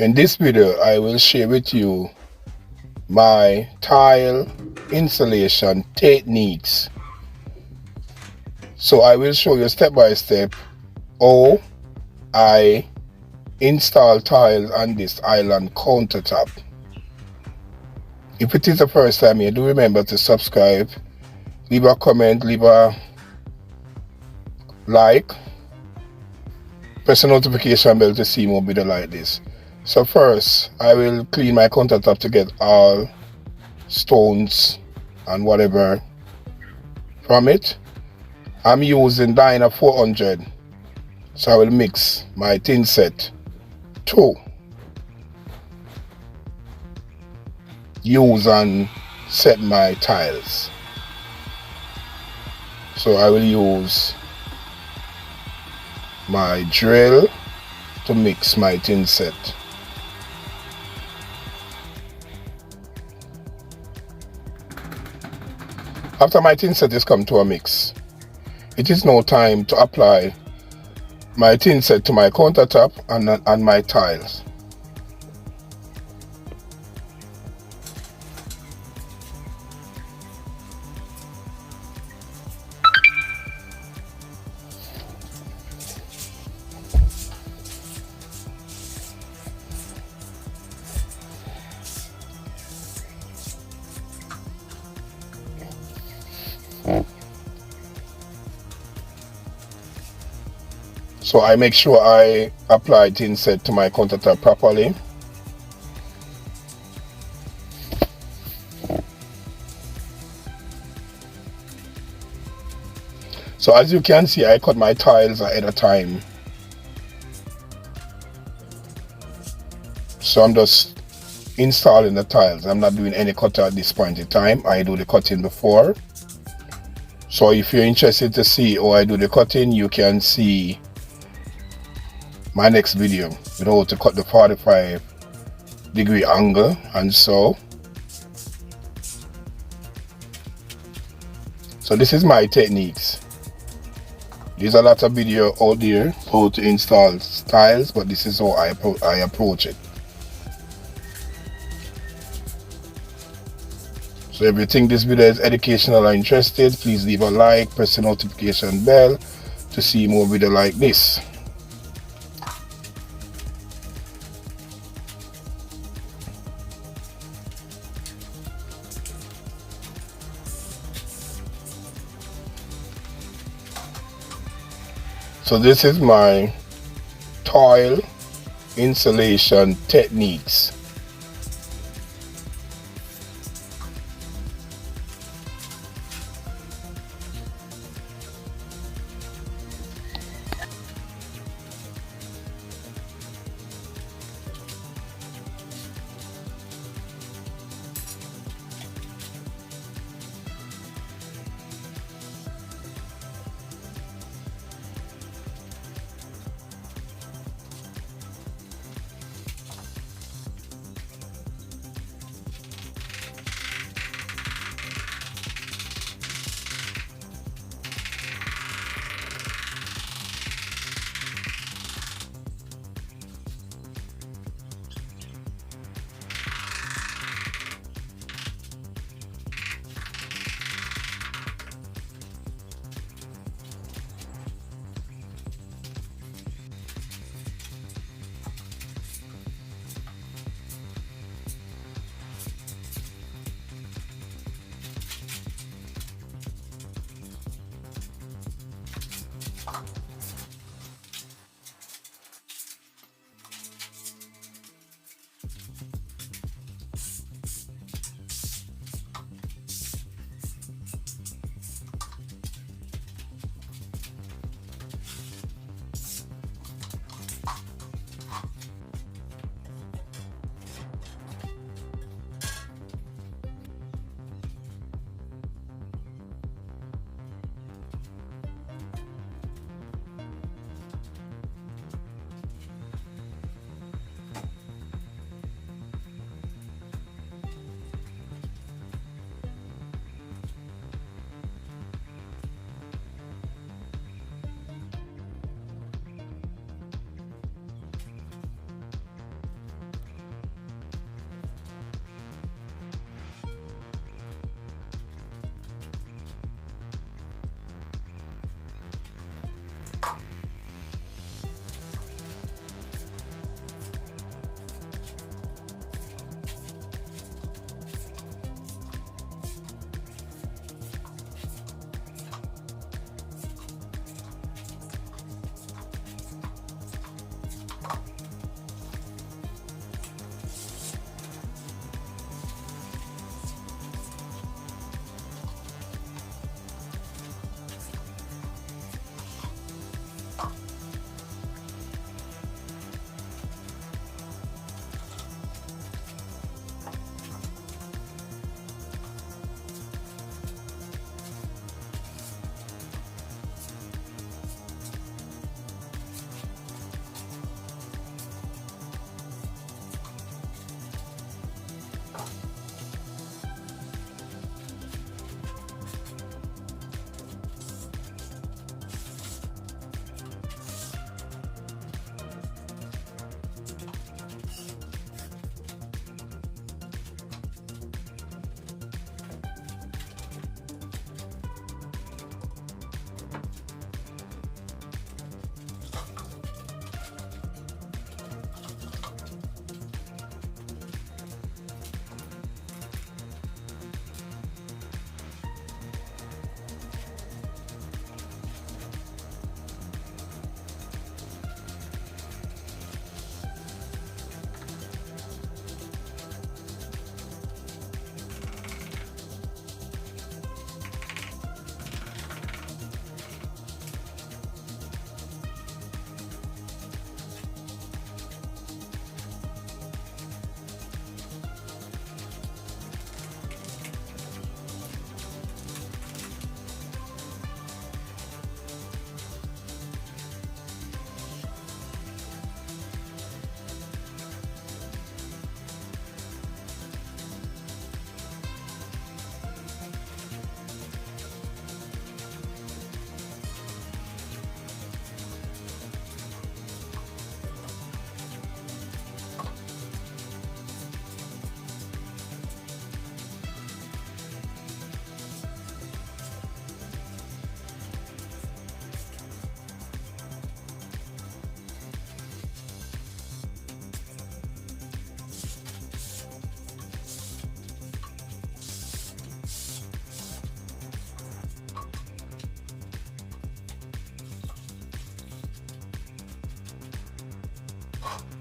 In this video, I will share with you my tile installation techniques. So I will show you step by step how I install tiles on this island countertop. If it is the first time here, do remember to subscribe, leave a comment, leave a like, press the notification bell to see more videos like this. So first, I will clean my countertop to get all stones and whatever from it. I'm using Dyna 400, so I will mix my tin set to use and set my tiles. So I will use my drill to mix my tin set. After my tin set is come to a mix, it is now time to apply my tin set to my countertop and my tiles. So I make sure I apply tin set to my countertop properly. So as you can see, I cut my tiles ahead of time. So I'm just installing the tiles. I'm not doing any cut at this point in time. I do the cutting before. So if you're interested to see how I do the cutting, you can see my next video with how to cut the 45-degree angle and so this is my techniques. There's a lot of video out there how to install tiles, but this is how I approach it. So if you think this video is educational or interested, please leave a like, press the notification bell to see more video like this. So this is my tile installation techniques. look